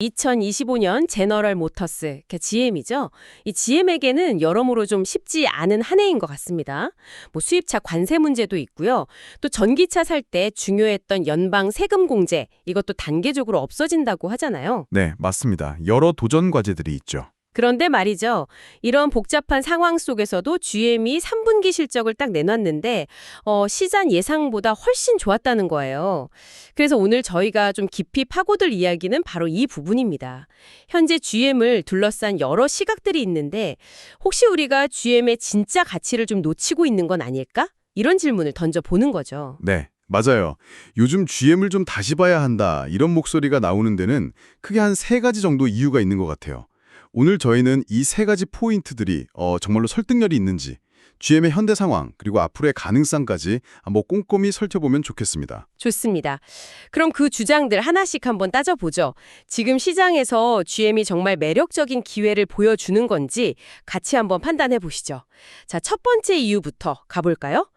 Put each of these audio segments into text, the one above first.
2025년 제너럴 모터스, GM이죠. 이 GM에게는 여러모로 좀 쉽지 않은 한 해인 것 같습니다. 수입차 관세 문제도 있고요. 또 전기차 살 때 중요했던 연방 세금 공제, 이것도 단계적으로 없어진다고 하잖아요. 네, 맞습니다. 여러 도전 과제들이 있죠. 그런데 말이죠. 이런 복잡한 상황 속에서도 GM이 3분기 실적을 딱 내놨는데 시장 예상보다 훨씬 좋았다는 거예요. 그래서 오늘 저희가 좀 깊이 파고들 이야기는 바로 이 부분입니다. 현재 GM을 둘러싼 여러 시각들이 있는데 혹시 우리가 GM의 진짜 가치를 좀 놓치고 있는 건 아닐까? 이런 질문을 던져보는 거죠. 네, 맞아요. 요즘 GM을 좀 다시 봐야 한다, 이런 목소리가 나오는 데는 크게 한 3가지 정도 이유가 있는 것 같아요. 오늘 저희는 이 3가지 포인트들이 정말로 설득력이 있는지, GM의 현대 상황, 그리고 앞으로의 가능성까지 한번 꼼꼼히 살펴보면 좋겠습니다. 좋습니다. 그럼 그 주장들 하나씩 한번 따져보죠. 지금 시장에서 GM이 정말 매력적인 기회를 보여주는 건지 같이 한번 판단해 보시죠. 자, 첫 번째 이유부터 가볼까요?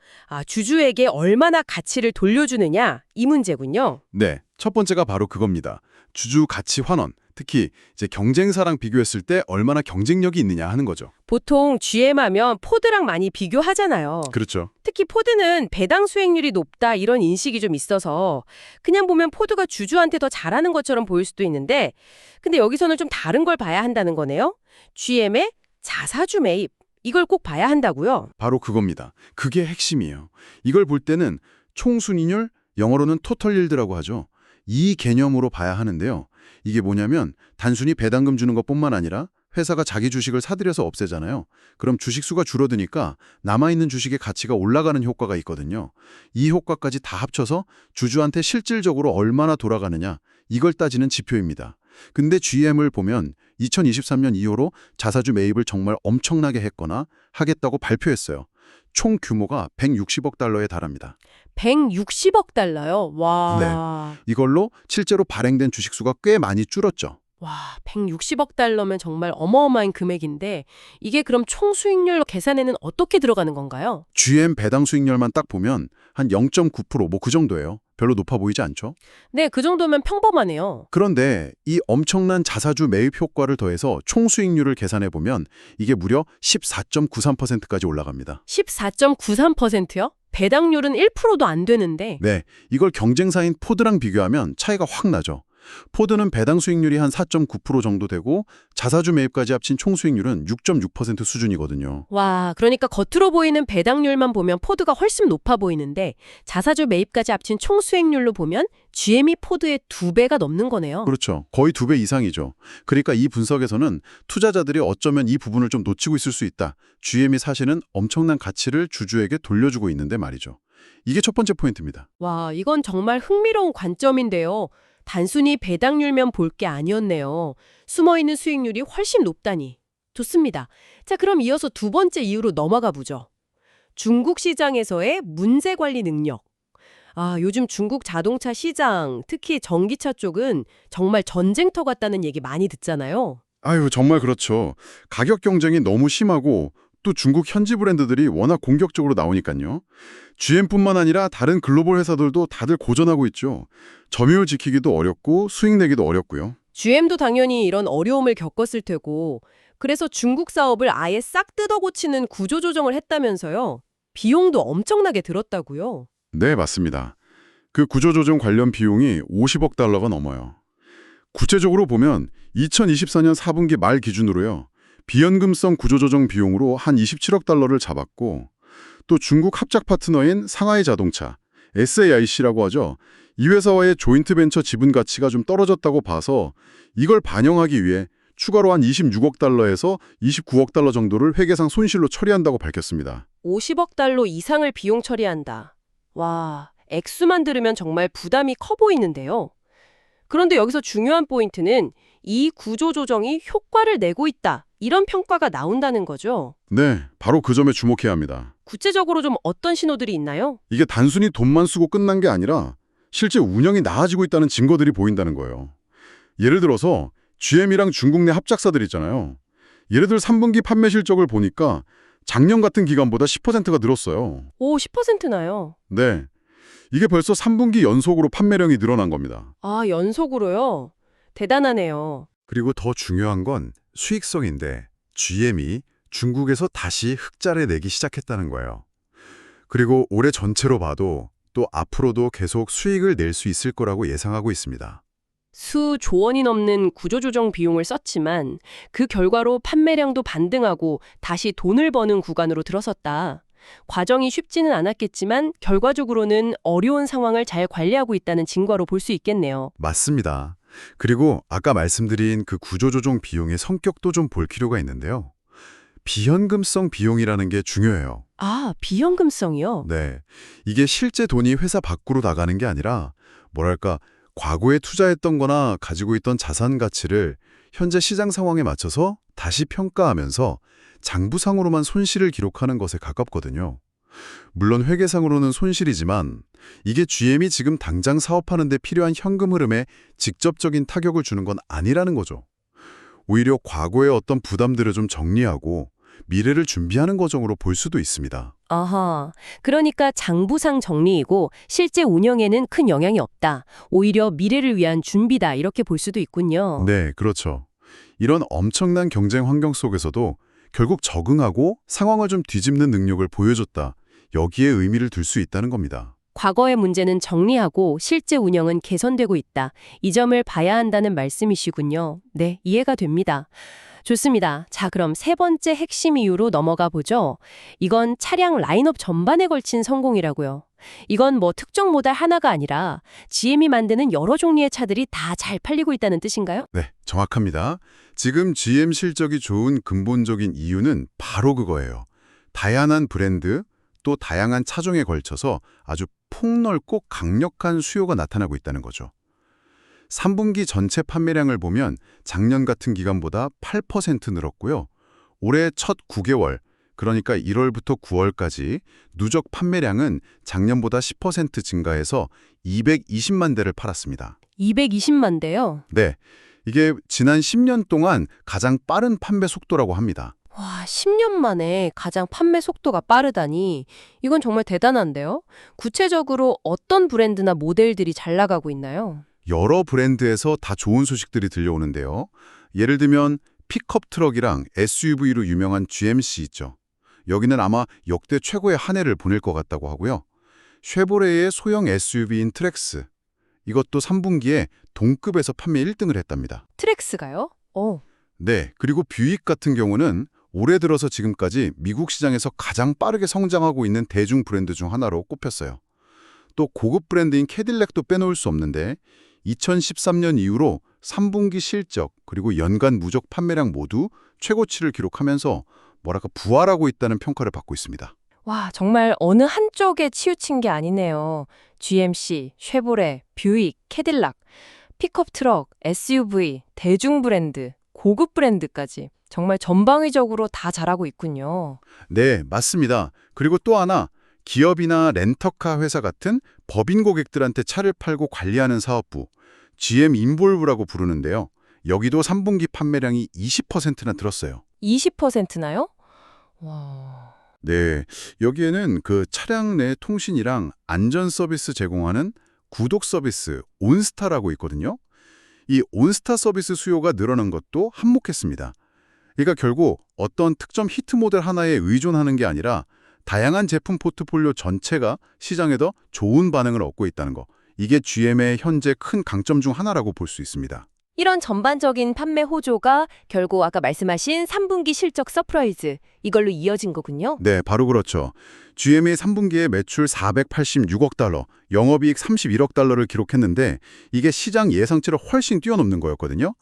주주에게 얼마나 가치를 돌려주느냐, 이 문제군요. 네, 첫 번째가 바로 그겁니다. 주주 가치 환원, 특히 이제 경쟁사랑 비교했을 때 얼마나 경쟁력이 있느냐 하는 거죠. 보통 GM하면 포드랑 많이 비교하잖아요. 그렇죠. 특히 포드는 배당 수익률이 높다 이런 인식이 좀 있어서 그냥 보면 포드가 주주한테 더 잘하는 것처럼 보일 수도 있는데 근데 여기서는 좀 다른 걸 봐야 한다는 거네요. GM의 자사주 매입, 이걸 꼭 봐야 한다고요? 바로 그겁니다. 그게 핵심이에요. 이걸 볼 때는 총순이율, 영어로는 토털 힐드라고 하죠. 이 개념으로 봐야 하는데요. 이게 뭐냐면 단순히 배당금 주는 것뿐만 아니라 회사가 자기 주식을 사들여서 없애잖아요. 그럼 주식수가 줄어드니까 남아있는 주식의 가치가 올라가는 효과가 있거든요. 이 효과까지 다 합쳐서 주주한테 실질적으로 얼마나 돌아가느냐, 이걸 따지는 지표입니다. 근데 GM을 보면 2023년 이후로 자사주 매입을 정말 엄청나게 했거나 하겠다고 발표했어요. 총 규모가 160억 달러에 달합니다. 160억 달러요? 와. 이걸로 실제로 발행된 주식수가 꽤 많이 줄었죠. 와, 160억 달러면 정말 어마어마한 금액인데 이게 그럼 총 수익률 계산에는 어떻게 들어가는 건가요? GM 배당 수익률만 딱 보면 한 0.9%, 그 정도예요. 별로 높아 보이지 않죠? 네, 그 정도면 평범하네요. 그런데 이 엄청난 자사주 매입 효과를 더해서 총 수익률을 계산해 보면 이게 무려 14.93%까지 올라갑니다. 14.93%요? 배당률은 1%도 안 되는데. 네, 이걸 경쟁사인 포드랑 비교하면 차이가 확 나죠. 포드는 배당 수익률이 한 4.9% 정도 되고 자사주 매입까지 합친 총 수익률은 6.6% 수준이거든요. 와, 그러니까 겉으로 보이는 배당률만 보면 포드가 훨씬 높아 보이는데 자사주 매입까지 합친 총 수익률로 보면 GM이 포드의 2배가 넘는 거네요. 그렇죠. 거의 2배 이상이죠. 그러니까 이 분석에서는 투자자들이 어쩌면 이 부분을 좀 놓치고 있을 수 있다. GM이 사실은 엄청난 가치를 주주에게 돌려주고 있는데 말이죠. 이게 첫 번째 포인트입니다. 와, 이건 정말 흥미로운 관점인데요. 단순히 배당률만 볼 게 아니었네요. 숨어있는 수익률이 훨씬 높다니. 좋습니다. 자, 그럼 이어서 두 번째 이유로 넘어가 보죠. 중국 시장에서의 문제 관리 능력. 요즘 중국 자동차 시장, 특히 전기차 쪽은 정말 전쟁터 같다는 얘기 많이 듣잖아요. 아유, 정말 그렇죠. 가격 경쟁이 너무 심하고 또 중국 현지 브랜드들이 워낙 공격적으로 나오니까요. GM뿐만 아니라 다른 글로벌 회사들도 다들 고전하고 있죠. 점유율 지키기도 어렵고 수익 내기도 어렵고요. GM도 당연히 이런 어려움을 겪었을 테고 그래서 중국 사업을 아예 싹 뜯어고치는 구조조정을 했다면서요. 비용도 엄청나게 들었다고요. 네, 맞습니다. 그 구조조정 관련 비용이 50억 달러가 넘어요. 구체적으로 보면 2024년 4분기 말 기준으로요. 비연금성 구조조정 비용으로 한 27억 달러를 잡았고 또 중국 합작 파트너인 상하이 자동차, SAIC라고 하죠. 이 회사와의 조인트 벤처 지분 가치가 좀 떨어졌다고 봐서 이걸 반영하기 위해 추가로 한 26억 달러에서 29억 달러 정도를 회계상 손실로 처리한다고 밝혔습니다. 50억 달러 이상을 비용 처리한다. 와, 액수만 들으면 정말 부담이 커 보이는데요. 그런데 여기서 중요한 포인트는 이 구조조정이 효과를 내고 있다. 이런 평가가 나온다는 거죠. 네, 바로 그 점에 주목해야 합니다. 구체적으로 좀 어떤 신호들이 있나요? 이게 단순히 돈만 쓰고 끝난 게 아니라 실제 운영이 나아지고 있다는 증거들이 보인다는 거예요. 예를 들어서 GM이랑 중국 내 합작사들 있잖아요. 예를 들어 3분기 판매 실적을 보니까 작년 같은 기간보다 10%가 늘었어요. 오, 10%나요. 네, 이게 벌써 3분기 연속으로 판매량이 늘어난 겁니다. 연속으로요? 대단하네요. 그리고 더 중요한 건 수익성인데 GM이 중국에서 다시 흑자를 내기 시작했다는 거예요. 그리고 올해 전체로 봐도 또 앞으로도 계속 수익을 낼 수 있을 거라고 예상하고 있습니다. 수조 원이 넘는 구조조정 비용을 썼지만 그 결과로 판매량도 반등하고 다시 돈을 버는 구간으로 들어섰다. 과정이 쉽지는 않았겠지만 결과적으로는 어려운 상황을 잘 관리하고 있다는 증거로 볼 수 있겠네요. 맞습니다. 그리고 아까 말씀드린 그 구조조정 비용의 성격도 좀 볼 필요가 있는데요. 비현금성 비용이라는 게 중요해요. 아, 비현금성이요? 네. 이게 실제 돈이 회사 밖으로 나가는 게 아니라 뭐랄까 과거에 투자했던 거나 가지고 있던 자산 가치를 현재 시장 상황에 맞춰서 다시 평가하면서 장부상으로만 손실을 기록하는 것에 가깝거든요. 물론 회계상으로는 손실이지만 이게 GM이 지금 당장 사업하는 데 필요한 현금 흐름에 직접적인 타격을 주는 건 아니라는 거죠. 오히려 과거의 어떤 부담들을 좀 정리하고 미래를 준비하는 과정으로 볼 수도 있습니다. 아하, 그러니까 장부상 정리이고 실제 운영에는 큰 영향이 없다. 오히려 미래를 위한 준비다. 이렇게 볼 수도 있군요. 네, 그렇죠. 이런 엄청난 경쟁 환경 속에서도 결국 적응하고 상황을 좀 뒤집는 능력을 보여줬다. 여기에 의미를 둘 수 있다는 겁니다. 과거의 문제는 정리하고 실제 운영은 개선되고 있다. 이 점을 봐야 한다는 말씀이시군요. 네, 이해가 됩니다. 좋습니다. 자, 그럼 세 번째 핵심 이유로 넘어가 보죠. 이건 차량 라인업 전반에 걸친 성공이라고요. 이건 뭐 특정 모델 하나가 아니라 GM이 만드는 여러 종류의 차들이 다 잘 팔리고 있다는 뜻인가요? 네, 정확합니다. 지금 GM 실적이 좋은 근본적인 이유는 바로 그거예요. 다양한 브랜드, 또 다양한 차종에 걸쳐서 아주 폭넓고 강력한 수요가 나타나고 있다는 거죠. 3분기 전체 판매량을 보면 작년 같은 기간보다 8% 늘었고요. 올해 첫 9개월, 그러니까 1월부터 9월까지 누적 판매량은 작년보다 10% 증가해서 220만 대를 팔았습니다. 220만 대요? 네, 이게 지난 10년 동안 가장 빠른 판매 속도라고 합니다. 와, 10년 만에 가장 판매 속도가 빠르다니 이건 정말 대단한데요? 구체적으로 어떤 브랜드나 모델들이 잘 나가고 있나요? 여러 브랜드에서 다 좋은 소식들이 들려오는데요. 예를 들면 픽업 트럭이랑 SUV로 유명한 GMC 있죠. 여기는 아마 역대 최고의 한 해를 보낼 것 같다고 하고요. 쉐보레의 소형 SUV인 트렉스, 이것도 3분기에 동급에서 판매 1등을 했답니다. 트렉스가요? 네, 그리고 뷰익 같은 경우는 올해 들어서 지금까지 미국 시장에서 가장 빠르게 성장하고 있는 대중 브랜드 중 하나로 꼽혔어요. 또 고급 브랜드인 캐딜렉도 빼놓을 수 없는데 2013년 이후로 3분기 실적 그리고 연간 누적 판매량 모두 최고치를 기록하면서 뭐랄까 부활하고 있다는 평가를 받고 있습니다. 와, 정말 어느 한쪽에 치우친 게 아니네요. GMC, 쉐보레, 뷰익, 캐딜락, 픽업 트럭, SUV, 대중 브랜드, 고급 브랜드까지 정말 전방위적으로 다 잘하고 있군요. 네, 맞습니다. 그리고 또 하나, 기업이나 렌터카 회사 같은 법인 고객들한테 차를 팔고 관리하는 사업부, GM 인볼브라고 부르는데요. 여기도 3분기 판매량이 20%나 늘었어요. 20%나요? 와. 네, 여기에는 그 차량 내 통신이랑 안전 서비스 제공하는 구독 서비스 온스타라고 있거든요. 이 온스타 서비스 수요가 늘어난 것도 한몫했습니다. 그러니까 결국 어떤 특정 히트 모델 하나에 의존하는 게 아니라 다양한 제품 포트폴리오 전체가 시장에 더 좋은 반응을 얻고 있다는 거. 이게 GM의 현재 큰 강점 중 하나라고 볼 수 있습니다. 이런 전반적인 판매 호조가 결국 아까 말씀하신 3분기 실적 서프라이즈, 이걸로 이어진 거군요. 네, 바로 그렇죠. GM이 3분기에 매출 486억 달러, 영업이익 31억 달러를 기록했는데 이게 시장 예상치를 훨씬 뛰어넘는 거였거든요.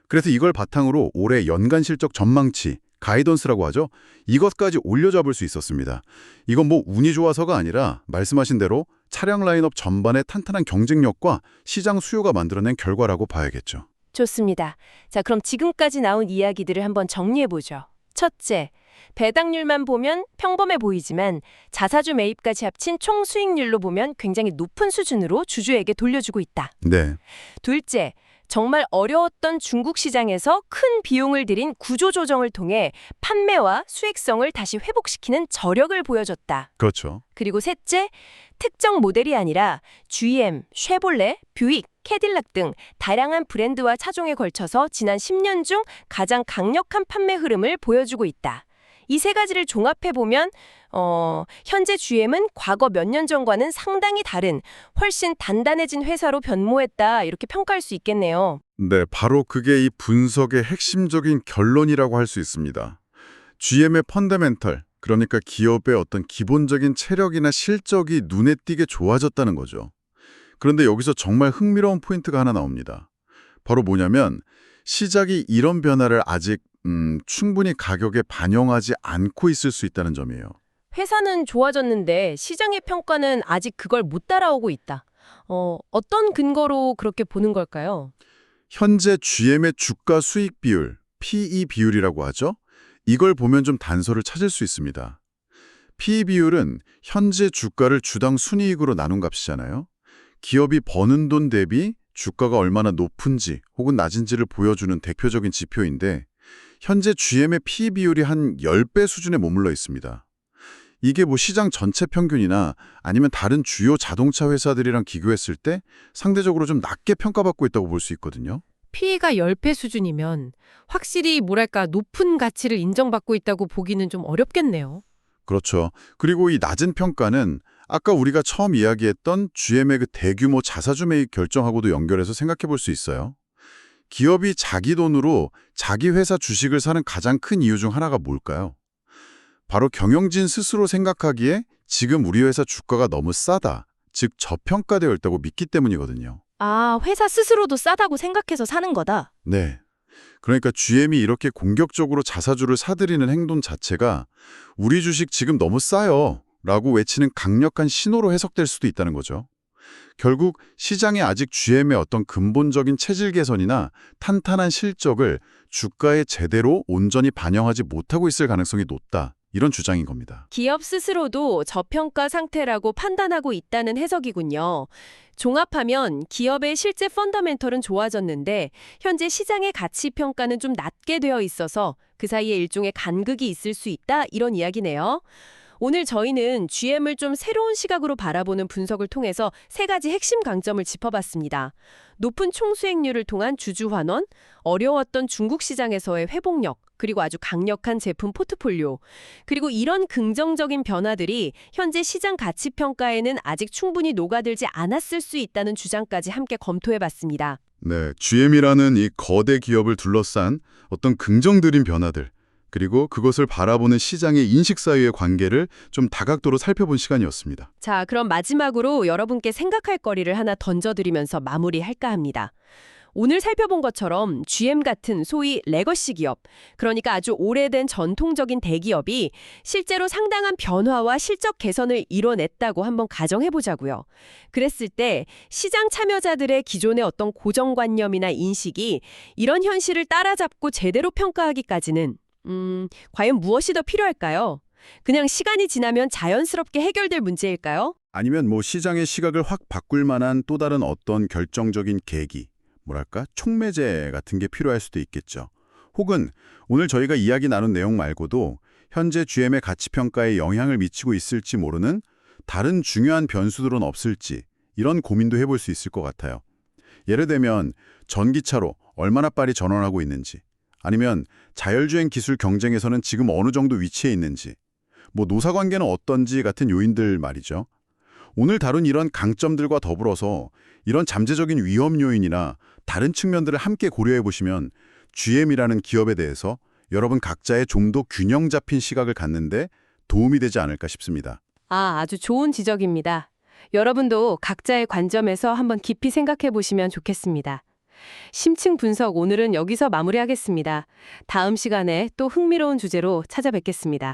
그래서 이걸 바탕으로 올해 연간 실적 전망치, 가이던스라고 하죠. 이것까지 올려잡을 수 있었습니다. 이건 뭐 운이 좋아서가 아니라 말씀하신 대로 차량 라인업 전반의 탄탄한 경쟁력과 시장 수요가 만들어낸 결과라고 봐야겠죠. 좋습니다. 자, 그럼 지금까지 나온 이야기들을 한번 정리해보죠. 첫째, 배당률만 보면 평범해 보이지만 자사주 매입까지 합친 총 수익률로 보면 굉장히 높은 수준으로 주주에게 돌려주고 있다. 네, 둘째, 정말 어려웠던 중국 시장에서 큰 비용을 들인 구조조정을 통해 판매와 수익성을 다시 회복시키는 저력을 보여줬다. 그렇죠. 그리고 셋째, 특정 모델이 아니라 GM, 쉐볼레, 뷰익, 캐딜락 등 다양한 브랜드와 차종에 걸쳐서 지난 10년 중 가장 강력한 판매 흐름을 보여주고 있다. 이 세 가지를 종합해보면 현재 GM은 과거 몇 년 전과는 상당히 다른 훨씬 단단해진 회사로 변모했다 이렇게 평가할 수 있겠네요. 네, 바로 그게 이 분석의 핵심적인 결론이라고 할 수 있습니다. GM의 펀더멘털, 그러니까 기업의 어떤 기본적인 체력이나 실적이 눈에 띄게 좋아졌다는 거죠. 그런데 여기서 정말 흥미로운 포인트가 하나 나옵니다. 바로 뭐냐면 시장이 이런 변화를 아직 충분히 가격에 반영하지 않고 있을 수 있다는 점이에요. 회사는 좋아졌는데 시장의 평가는 아직 그걸 못 따라오고 있다. 어떤 근거로 그렇게 보는 걸까요? 현재 GM의 주가 수익 비율, PE 비율이라고 하죠. 이걸 보면 좀 단서를 찾을 수 있습니다. PE 비율은 현재 주가를 주당 순이익으로 나눈 값이잖아요. 기업이 버는 돈 대비 주가가 얼마나 높은지 혹은 낮은지를 보여주는 대표적인 지표인데 현재 GM의 PE 비율이 한 10배 수준에 머물러 있습니다. 이게 뭐 시장 전체 평균이나 아니면 다른 주요 자동차 회사들이랑 기교했을 때 상대적으로 좀 낮게 평가받고 있다고 볼 수 있거든요. PE가 10배 수준이면 확실히 뭐랄까 높은 가치를 인정받고 있다고 보기는 좀 어렵겠네요. 그렇죠. 그리고 이 낮은 평가는 아까 우리가 처음 이야기했던 GM의 그 대규모 자사주 매입 결정하고도 연결해서 생각해 볼 수 있어요. 기업이 자기 돈으로 자기 회사 주식을 사는 가장 큰 이유 중 하나가 뭘까요? 바로 경영진 스스로 생각하기에 지금 우리 회사 주가가 너무 싸다, 즉 저평가되어 있다고 믿기 때문이거든요. 아, 회사 스스로도 싸다고 생각해서 사는 거다. 네. 그러니까 GM이 이렇게 공격적으로 자사주를 사들이는 행동 자체가 우리 주식 지금 너무 싸요 라고 외치는 강력한 신호로 해석될 수도 있다는 거죠. 결국 시장에 아직 GM의 어떤 근본적인 체질 개선이나 탄탄한 실적을 주가에 제대로 온전히 반영하지 못하고 있을 가능성이 높다. 이런 주장인 겁니다. 기업 스스로도 저평가 상태라고 판단하고 있다는 해석이군요. 종합하면 기업의 실제 펀더멘털은 좋아졌는데 현재 시장의 가치 평가는 좀 낮게 되어 있어서 그 사이에 일종의 간극이 있을 수 있다 이런 이야기네요. 오늘 저희는 GM을 좀 새로운 시각으로 바라보는 분석을 통해서 세 가지 핵심 강점을 짚어봤습니다. 높은 총수익률을 통한 주주 환원, 어려웠던 중국 시장에서의 회복력, 그리고 아주 강력한 제품 포트폴리오, 그리고 이런 긍정적인 변화들이 현재 시장 가치 평가에는 아직 충분히 녹아들지 않았을 수 있다는 주장까지 함께 검토해봤습니다. 네, GM이라는 이 거대 기업을 둘러싼 어떤 긍정들인 변화들, 그리고 그것을 바라보는 시장의 인식 사이의 관계를 좀 다각도로 살펴본 시간이었습니다. 자, 그럼 마지막으로 여러분께 생각할 거리를 하나 던져드리면서 마무리할까 합니다. 오늘 살펴본 것처럼 GM 같은 소위 레거시 기업, 그러니까 아주 오래된 전통적인 대기업이 실제로 상당한 변화와 실적 개선을 이뤄냈다고 한번 가정해보자고요. 그랬을 때 시장 참여자들의 기존의 어떤 고정관념이나 인식이 이런 현실을 따라잡고 제대로 평가하기까지는 과연 무엇이 더 필요할까요? 그냥 시간이 지나면 자연스럽게 해결될 문제일까요? 아니면 뭐 시장의 시각을 확 바꿀 만한 또 다른 어떤 결정적인 계기, 뭐랄까 촉매제 같은 게 필요할 수도 있겠죠. 혹은 오늘 저희가 이야기 나눈 내용 말고도 현재 GM의 가치평가에 영향을 미치고 있을지 모르는 다른 중요한 변수들은 없을지 이런 고민도 해볼 수 있을 것 같아요. 예를 들면 전기차로 얼마나 빨리 전환하고 있는지, 아니면 자율주행 기술 경쟁에서는 지금 어느 정도 위치해 있는지, 뭐 노사관계는 어떤지 같은 요인들 말이죠. 오늘 다룬 이런 강점들과 더불어서 이런 잠재적인 위험 요인이나 다른 측면들을 함께 고려해 보시면 GM이라는 기업에 대해서 여러분 각자의 좀 더 균형 잡힌 시각을 갖는데 도움이 되지 않을까 싶습니다. 아주 좋은 지적입니다. 여러분도 각자의 관점에서 한번 깊이 생각해 보시면 좋겠습니다. 심층 분석 오늘은 여기서 마무리하겠습니다. 다음 시간에 또 흥미로운 주제로 찾아뵙겠습니다.